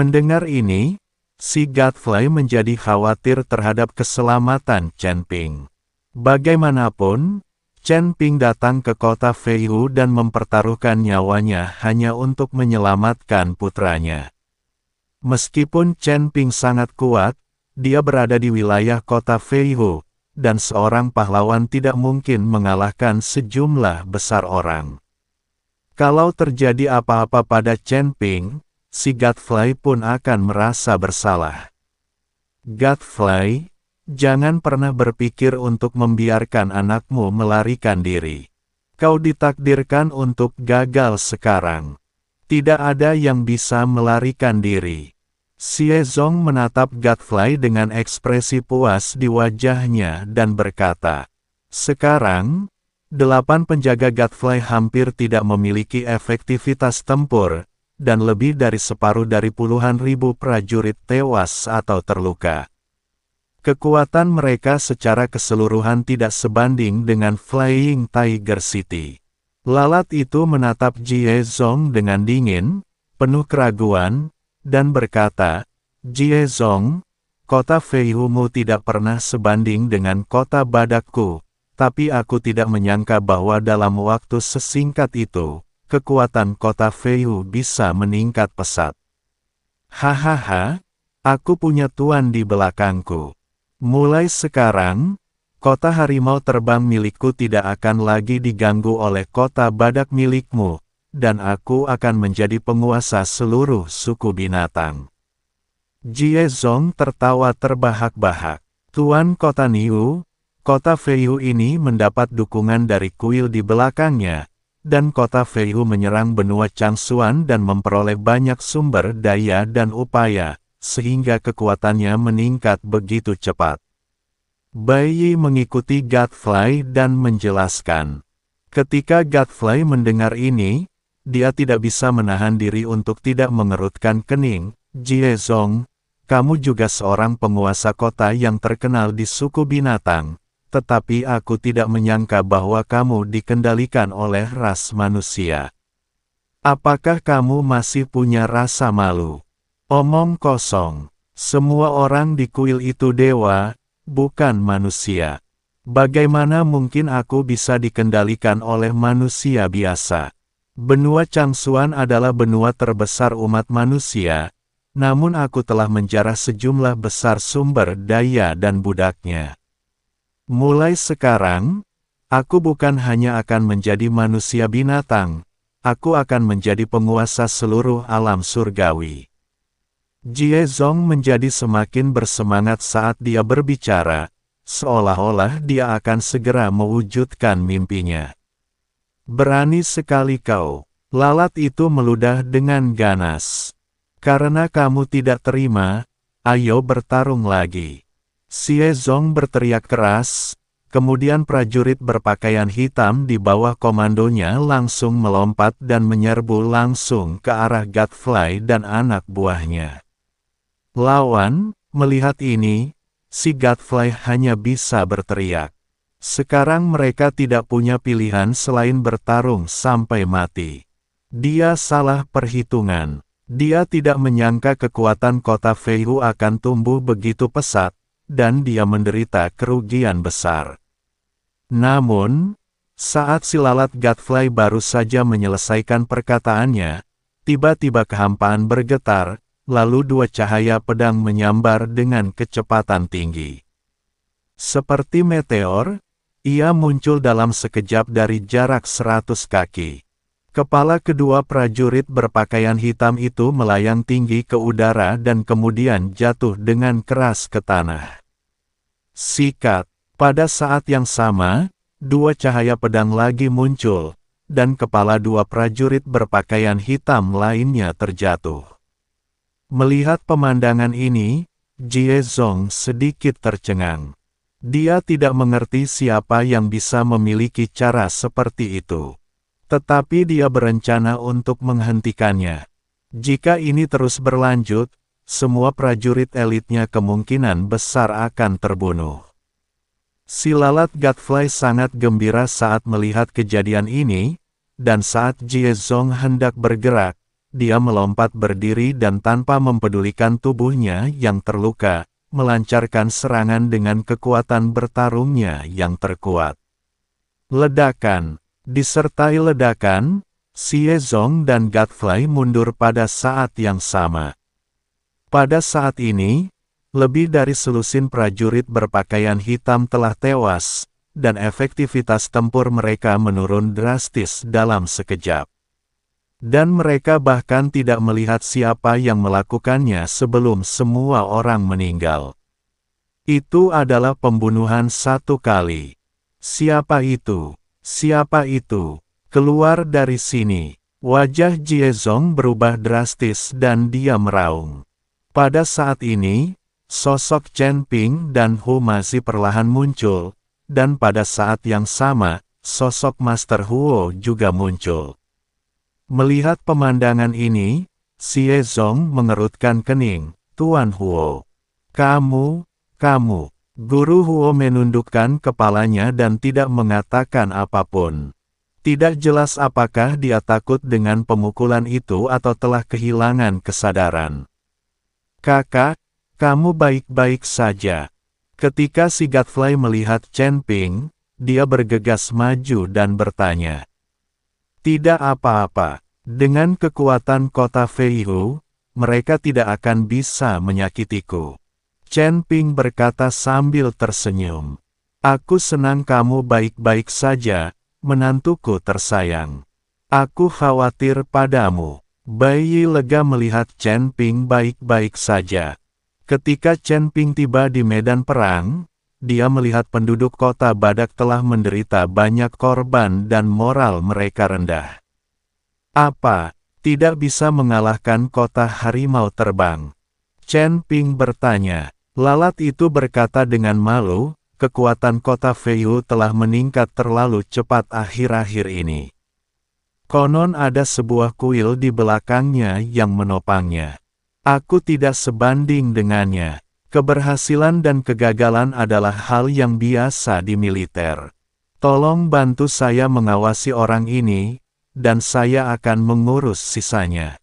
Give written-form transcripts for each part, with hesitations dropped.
Mendengar ini, si Godfrey menjadi khawatir terhadap keselamatan Chen Ping. Bagaimanapun, Chen Ping datang ke kota Feihu dan mempertaruhkan nyawanya hanya untuk menyelamatkan putranya. Meskipun Chen Ping sangat kuat, dia berada di wilayah kota Feihu, dan seorang pahlawan tidak mungkin mengalahkan sejumlah besar orang. Kalau terjadi apa-apa pada Chen Ping, si Godfrey pun akan merasa bersalah. Godfrey, jangan pernah berpikir untuk membiarkan anakmu melarikan diri. Kau ditakdirkan untuk gagal sekarang. Tidak ada yang bisa melarikan diri. Xie Zong menatap Godfrey dengan ekspresi puas di wajahnya dan berkata, "Sekarang, 8 penjaga Godfrey hampir tidak memiliki efektivitas tempur, dan lebih dari separuh dari puluhan ribu prajurit tewas atau terluka. Kekuatan mereka secara keseluruhan tidak sebanding dengan Flying Tiger City." Lalat itu menatap Xie Zong dengan dingin, penuh keraguan, dan berkata, "Xie Zong, kota Feihu-mu tidak pernah sebanding dengan kota badakku, tapi aku tidak menyangka bahwa dalam waktu sesingkat itu, kekuatan kota Feihu bisa meningkat pesat. Hahaha, aku punya tuan di belakangku. Mulai sekarang, kota harimau terbang milikku tidak akan lagi diganggu oleh kota badak milikmu, dan aku akan menjadi penguasa seluruh suku binatang." Xie Zong tertawa terbahak-bahak. "Tuan kota Niu, kota Feihu ini mendapat dukungan dari kuil di belakangnya, dan kota Feihu menyerang benua Changsuan dan memperoleh banyak sumber daya dan upaya, sehingga kekuatannya meningkat begitu cepat." Bai Yi mengikuti Godfrey dan menjelaskan. Ketika Godfrey mendengar ini, dia tidak bisa menahan diri untuk tidak mengerutkan kening. "Xie Zong, kamu juga seorang penguasa kota yang terkenal di suku binatang, tetapi aku tidak menyangka bahwa kamu dikendalikan oleh ras manusia. Apakah kamu masih punya rasa malu? Omong kosong. Semua orang di kuil itu dewa, bukan manusia. Bagaimana mungkin aku bisa dikendalikan oleh manusia biasa? Benua Changsuan adalah benua terbesar umat manusia, namun aku telah menjarah sejumlah besar sumber daya dan budaknya. Mulai sekarang, aku bukan hanya akan menjadi manusia binatang, aku akan menjadi penguasa seluruh alam surgawi." Xie Zong menjadi semakin bersemangat saat dia berbicara, seolah-olah dia akan segera mewujudkan mimpinya. "Berani sekali kau," lalat itu meludah dengan ganas. "Karena kamu tidak terima, ayo bertarung lagi." Xie Zong berteriak keras, kemudian prajurit berpakaian hitam di bawah komandonya langsung melompat dan menyerbu langsung ke arah Godfrey dan anak buahnya. Lawan, melihat ini, si Godfrey hanya bisa berteriak. Sekarang mereka tidak punya pilihan selain bertarung sampai mati. Dia salah perhitungan. Dia tidak menyangka kekuatan kota Feihu akan tumbuh begitu pesat, dan dia menderita kerugian besar. Namun, saat si lalat Godfrey baru saja menyelesaikan perkataannya, tiba-tiba kehampaan bergetar, lalu 2 cahaya pedang menyambar dengan kecepatan tinggi. Seperti meteor, ia muncul dalam sekejap dari jarak 100 kaki. Kepala kedua prajurit berpakaian hitam itu melayang tinggi ke udara dan kemudian jatuh dengan keras ke tanah. Sikat. Pada saat yang sama, 2 cahaya pedang lagi muncul, dan kepala 2 prajurit berpakaian hitam lainnya terjatuh. Melihat pemandangan ini, Xie Zong sedikit tercengang. Dia tidak mengerti siapa yang bisa memiliki cara seperti itu. Tetapi dia berencana untuk menghentikannya. Jika ini terus berlanjut, semua prajurit elitnya kemungkinan besar akan terbunuh. Si lalat Godfrey sangat gembira saat melihat kejadian ini, dan saat Xie Zong hendak bergerak, dia melompat berdiri dan tanpa mempedulikan tubuhnya yang terluka, melancarkan serangan dengan kekuatan bertarungnya yang terkuat. Ledakan. Disertai ledakan, Xie Zong dan Godfrey mundur pada saat yang sama. Pada saat ini, lebih dari selusin prajurit berpakaian hitam telah tewas, dan efektivitas tempur mereka menurun drastis dalam sekejap. Dan mereka bahkan tidak melihat siapa yang melakukannya sebelum semua orang meninggal. Itu adalah pembunuhan satu kali. Siapa itu? Siapa itu? Keluar dari sini. Wajah Jie Zong berubah drastis dan dia meraung. Pada saat ini, sosok Chen Ping dan Hu masih perlahan muncul, dan pada saat yang sama, sosok Master Huo juga muncul. Melihat pemandangan ini, Xie Zong mengerutkan kening. Tuan Huo. Kamu. Guru Huo menundukkan kepalanya dan tidak mengatakan apapun. Tidak jelas apakah dia takut dengan pemukulan itu atau telah kehilangan kesadaran. Kakak, kamu baik-baik saja. Ketika si Godfrey melihat Chen Ping, dia bergegas maju dan bertanya. Tidak apa-apa. Dengan kekuatan kota Feihu, mereka tidak akan bisa menyakitiku. Chen Ping berkata sambil tersenyum. Aku senang kamu baik-baik saja, menantuku tersayang. Aku khawatir padamu. Bai Yi lega melihat Chen Ping baik-baik saja. Ketika Chen Ping tiba di medan perang, dia melihat penduduk kota Badak telah menderita banyak korban dan moral mereka rendah. Apa, tidak bisa mengalahkan kota harimau terbang? Chen Ping bertanya. Lalat itu berkata dengan malu, kekuatan kota Feihu telah meningkat terlalu cepat akhir-akhir ini. Konon ada sebuah kuil di belakangnya yang menopangnya. Aku tidak sebanding dengannya. Keberhasilan dan kegagalan adalah hal yang biasa di militer. Tolong bantu saya mengawasi orang ini, dan saya akan mengurus sisanya.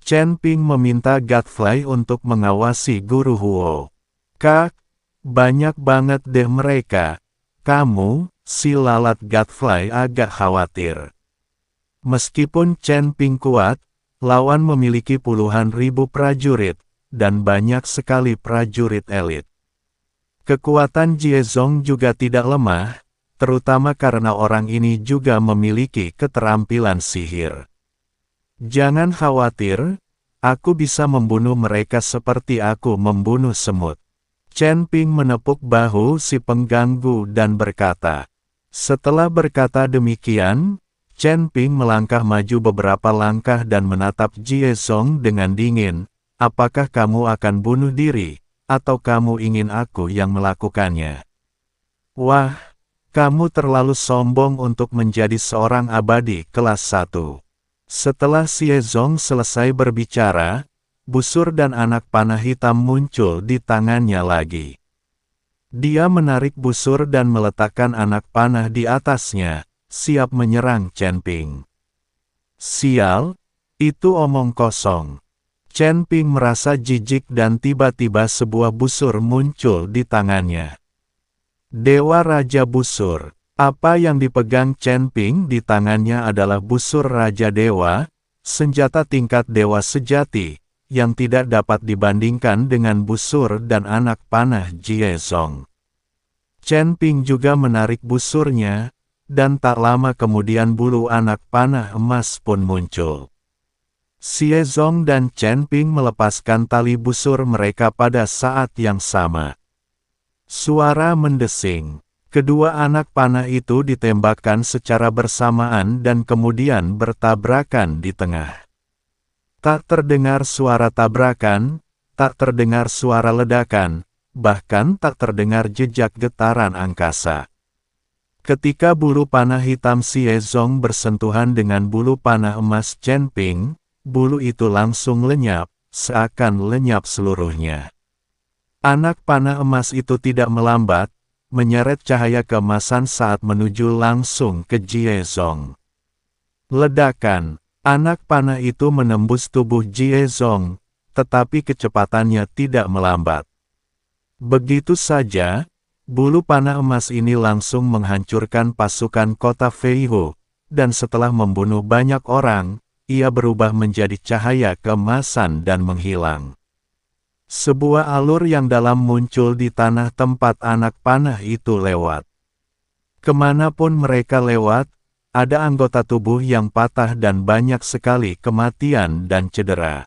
Chen Ping meminta Godfrey untuk mengawasi Guru Huo. Kak, banyak banget deh mereka. Kamu, si lalat Godfrey agak khawatir. Meskipun Chen Ping kuat, lawan memiliki puluhan ribu prajurit, dan banyak sekali prajurit elit. Kekuatan Jie Zong juga tidak lemah, terutama karena orang ini juga memiliki keterampilan sihir. Jangan khawatir, aku bisa membunuh mereka seperti aku membunuh semut. Chen Ping menepuk bahu si pengganggu dan berkata. Setelah berkata demikian, Chen Ping melangkah maju beberapa langkah dan menatap Jie Zong dengan dingin. Apakah kamu akan bunuh diri, atau kamu ingin aku yang melakukannya? Wah! Kamu terlalu sombong untuk menjadi seorang abadi kelas 1. Setelah Xie Zong selesai berbicara, busur dan anak panah hitam muncul di tangannya lagi. Dia menarik busur dan meletakkan anak panah di atasnya, siap menyerang Chen Ping. Sial, itu omong kosong. Chen Ping merasa jijik dan tiba-tiba sebuah busur muncul di tangannya. Dewa Raja Busur. Apa yang dipegang Chen Ping di tangannya adalah busur Raja Dewa, senjata tingkat dewa sejati, yang tidak dapat dibandingkan dengan busur dan anak panah Jie Zong. Chen Ping juga menarik busurnya, dan tak lama kemudian bulu anak panah emas pun muncul. Xie Zong dan Chen Ping melepaskan tali busur mereka pada saat yang sama. Suara mendesing. Kedua anak panah itu ditembakkan secara bersamaan dan kemudian bertabrakan di tengah. Tak terdengar suara tabrakan, tak terdengar suara ledakan, bahkan tak terdengar jejak getaran angkasa. Ketika bulu panah hitam Xie Zong bersentuhan dengan bulu panah emas Chen Ping, bulu itu langsung lenyap, seakan lenyap seluruhnya. Anak panah emas itu tidak melambat, menyeret cahaya keemasan saat menuju langsung ke Jie Zong. Ledakan. Anak panah itu menembus tubuh Jie Zong, tetapi kecepatannya tidak melambat. Begitu saja, bulu panah emas ini langsung menghancurkan pasukan kota Feihu, dan setelah membunuh banyak orang, ia berubah menjadi cahaya keemasan dan menghilang. Sebuah alur yang dalam muncul di tanah tempat anak panah itu lewat. Kemanapun mereka lewat, ada anggota tubuh yang patah dan banyak sekali kematian dan cedera.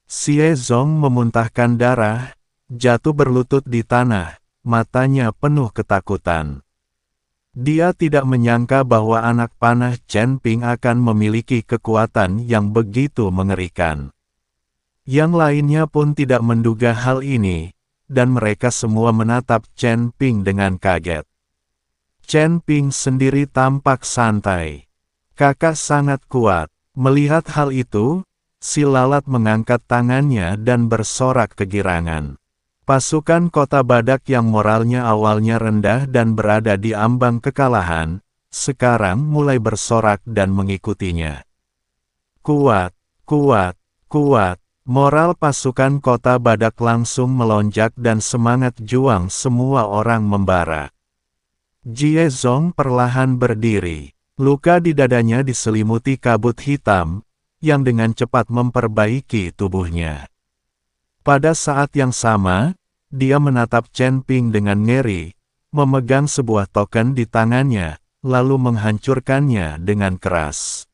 Xie Zong memuntahkan darah, jatuh berlutut di tanah, matanya penuh ketakutan. Dia tidak menyangka bahwa anak panah Chen Ping akan memiliki kekuatan yang begitu mengerikan. Yang lainnya pun tidak menduga hal ini, dan mereka semua menatap Chen Ping dengan kaget. Chen Ping sendiri tampak santai. Kakak sangat kuat. Melihat hal itu, si lalat mengangkat tangannya dan bersorak kegirangan. Pasukan kota badak yang moralnya awalnya rendah dan berada di ambang kekalahan, sekarang mulai bersorak dan mengikutinya. Kuat, kuat, kuat. Moral pasukan kota badak langsung melonjak dan semangat juang semua orang membara. Jie Zong perlahan berdiri. Luka di dadanya diselimuti kabut hitam, yang dengan cepat memperbaiki tubuhnya. Pada saat yang sama, dia menatap Chen Ping dengan ngeri, memegang sebuah token di tangannya, lalu menghancurkannya dengan keras.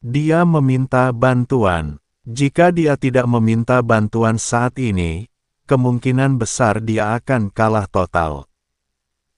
Dia meminta bantuan. Jika dia tidak meminta bantuan saat ini, kemungkinan besar dia akan kalah total.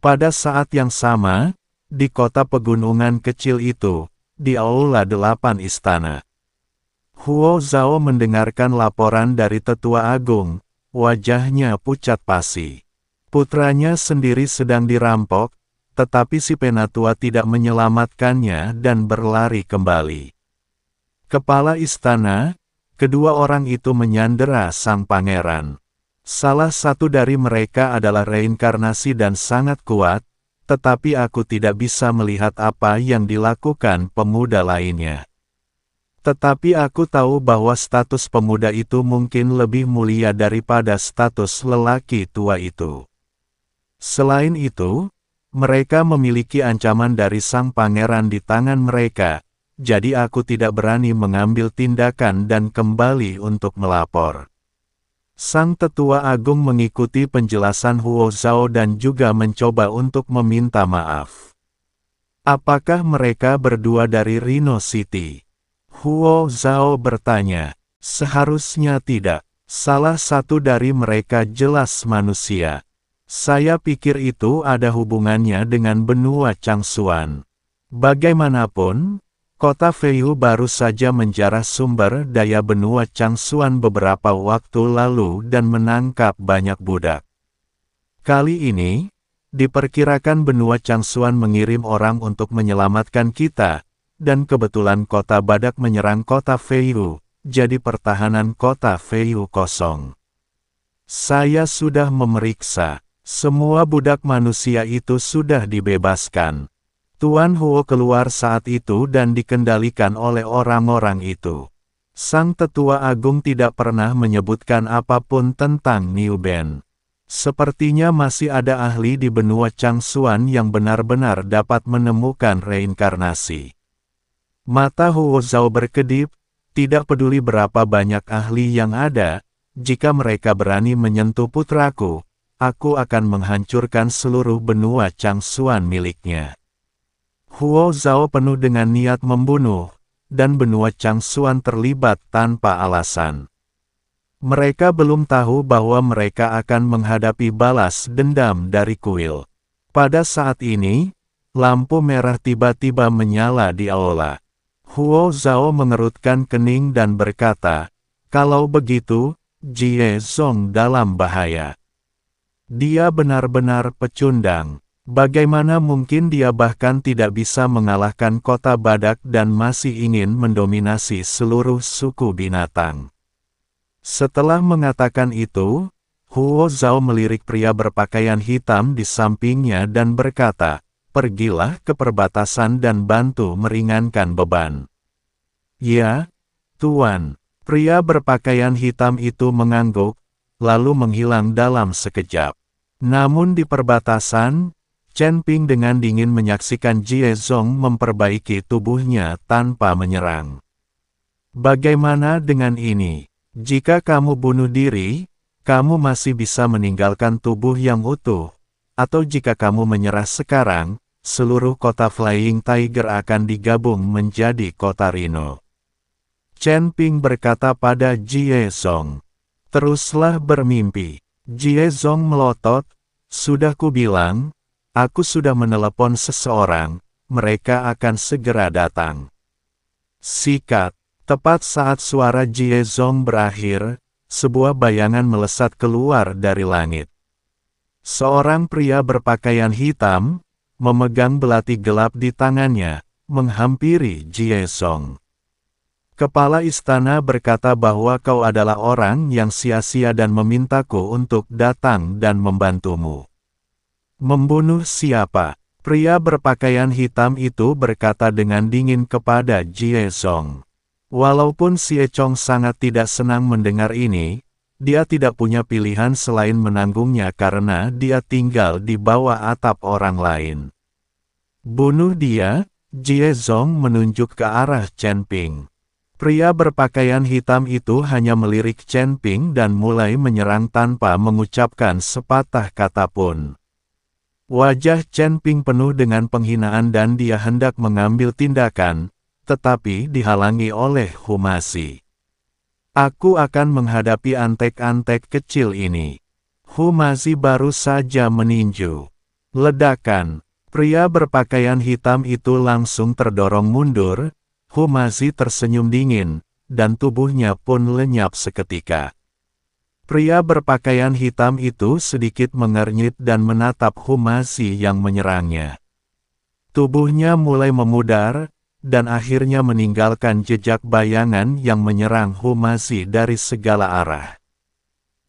Pada saat yang sama, di kota pegunungan kecil itu, di Aula 8 istana, Huo Zhao mendengarkan laporan dari Tetua Agung, wajahnya pucat pasi. Putranya sendiri sedang dirampok, tetapi si penatua tidak menyelamatkannya dan berlari kembali. Kepala istana, kedua orang itu menyandera sang pangeran. Salah satu dari mereka adalah reinkarnasi dan sangat kuat, tetapi aku tidak bisa melihat apa yang dilakukan pemuda lainnya. Tetapi aku tahu bahwa status pemuda itu mungkin lebih mulia daripada status lelaki tua itu. Selain itu, mereka memiliki ancaman dari sang pangeran di tangan mereka, jadi aku tidak berani mengambil tindakan dan kembali untuk melapor. Sang tetua agung mengikuti penjelasan Huo Zhao dan juga mencoba untuk meminta maaf. Apakah mereka berdua dari Rhino City? Huo Zhao bertanya. Seharusnya tidak. Salah satu dari mereka jelas manusia. Saya pikir itu ada hubungannya dengan benua Changsuan. Bagaimanapun, kota Feihu baru saja menjarah sumber daya benua Changsuan beberapa waktu lalu dan menangkap banyak budak. Kali ini, diperkirakan benua Changsuan mengirim orang untuk menyelamatkan kita, dan kebetulan kota badak menyerang kota Feihu, jadi pertahanan kota Feihu kosong. Saya sudah memeriksa, semua budak manusia itu sudah dibebaskan. Tuan Huo keluar saat itu dan dikendalikan oleh orang-orang itu. Sang tetua agung tidak pernah menyebutkan apapun tentang Niu Ben. Sepertinya masih ada ahli di benua Changsuan yang benar-benar dapat menemukan reinkarnasi. Mata Huo Zhao berkedip, tidak peduli berapa banyak ahli yang ada, jika mereka berani menyentuh putraku, aku akan menghancurkan seluruh benua Changsuan miliknya. Huo Zhao penuh dengan niat membunuh, dan benua Changsuan terlibat tanpa alasan. Mereka belum tahu bahwa mereka akan menghadapi balas dendam dari kuil. Pada saat ini, lampu merah tiba-tiba menyala di aula. Huo Zhao mengerutkan kening dan berkata, kalau begitu, Jie Zong dalam bahaya. Dia benar-benar pecundang. Bagaimana mungkin dia bahkan tidak bisa mengalahkan kota badak dan masih ingin mendominasi seluruh suku binatang. Setelah mengatakan itu, Huo Zhao melirik pria berpakaian hitam di sampingnya dan berkata, pergilah ke perbatasan dan bantu meringankan beban. "Ya, Tuan." Pria berpakaian hitam itu mengangguk, lalu menghilang dalam sekejap. Namun di perbatasan, Chen Ping dengan dingin menyaksikan Jie Zong memperbaiki tubuhnya tanpa menyerang. "Bagaimana dengan ini? Jika kamu bunuh diri, kamu masih bisa meninggalkan tubuh yang utuh. Atau jika kamu menyerah sekarang, seluruh kota Flying Tiger akan digabung menjadi kota Rhino." Chen Ping berkata pada Jie Zong, "Teruslah bermimpi." Jie Zong melotot, "Sudah kubilang, aku sudah menelepon seseorang, mereka akan segera datang." Sikat. Tepat saat suara Jie Zong berakhir, sebuah bayangan melesat keluar dari langit. Seorang pria berpakaian hitam, memegang belati gelap di tangannya, menghampiri Jie Zong. "Kepala istana berkata bahwa kau adalah orang yang sia-sia dan memintaku untuk datang dan membantumu." "Membunuh siapa?" Pria berpakaian hitam itu berkata dengan dingin kepada Jie Zong. Walaupun Xie Chong sangat tidak senang mendengar ini, dia tidak punya pilihan selain menanggungnya karena dia tinggal di bawah atap orang lain. "Bunuh dia." Jie Zong menunjuk ke arah Chen Ping. Pria berpakaian hitam itu hanya melirik Chen Ping dan mulai menyerang tanpa mengucapkan sepatah kata pun. Wajah Chen Ping penuh dengan penghinaan dan dia hendak mengambil tindakan, tetapi dihalangi oleh Hu Maxi. "Aku akan menghadapi antek-antek kecil ini." Hu Maxi baru saja meninju. Ledakan. Pria berpakaian hitam itu langsung terdorong mundur. Hu Maxi tersenyum dingin, dan tubuhnya pun lenyap seketika. Pria berpakaian hitam itu sedikit mengernyit dan menatap Hu Maxi yang menyerangnya. Tubuhnya mulai memudar, dan akhirnya meninggalkan jejak bayangan yang menyerang Hu Maxi dari segala arah.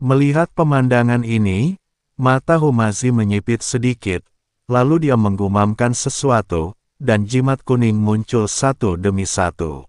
Melihat pemandangan ini, mata Hu Maxi menyipit sedikit, lalu dia menggumamkan sesuatu, dan jimat kuning muncul satu demi satu.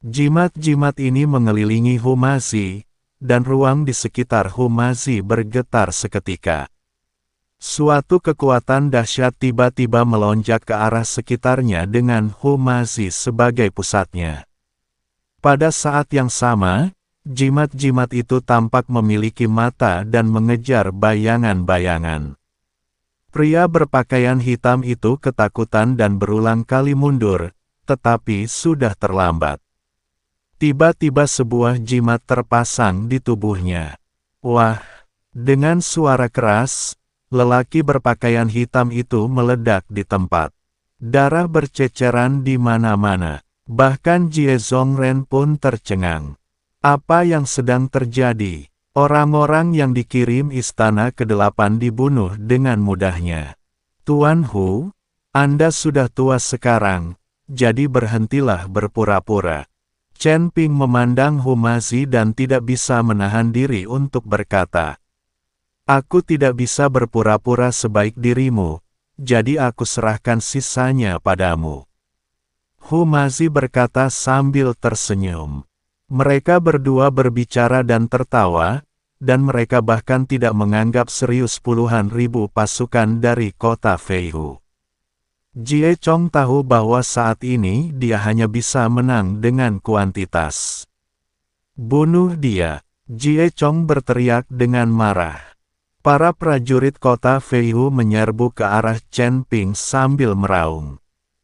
Jimat-jimat ini mengelilingi Hu Maxi, dan ruang di sekitar Hu Maxi bergetar seketika. Suatu kekuatan dahsyat tiba-tiba melonjak ke arah sekitarnya dengan Hu Maxi sebagai pusatnya. Pada saat yang sama, jimat-jimat itu tampak memiliki mata dan mengejar bayangan-bayangan. Pria berpakaian hitam itu ketakutan dan berulang kali mundur, tetapi sudah terlambat. Tiba-tiba sebuah jimat terpasang di tubuhnya. "Wah!" Dengan suara keras, lelaki berpakaian hitam itu meledak di tempat. Darah berceceran di mana-mana. Bahkan Jie Zongren pun tercengang. Apa yang sedang terjadi? Orang-orang yang dikirim istana ke-8 dibunuh dengan mudahnya. "Tuan Hu, Anda sudah tua sekarang, jadi berhentilah berpura-pura." Chen Ping memandang Hu Maxi dan tidak bisa menahan diri untuk berkata, "Aku tidak bisa berpura-pura sebaik dirimu, jadi aku serahkan sisanya padamu." Hu Maxi berkata sambil tersenyum. Mereka berdua berbicara dan tertawa, dan mereka bahkan tidak menganggap serius puluhan ribu pasukan dari kota Feihu. Jie Chong tahu bahwa saat ini dia hanya bisa menang dengan kuantitas. "Bunuh dia!" Jie Chong berteriak dengan marah. Para prajurit kota Feihu menyerbu ke arah Chen Ping sambil meraung.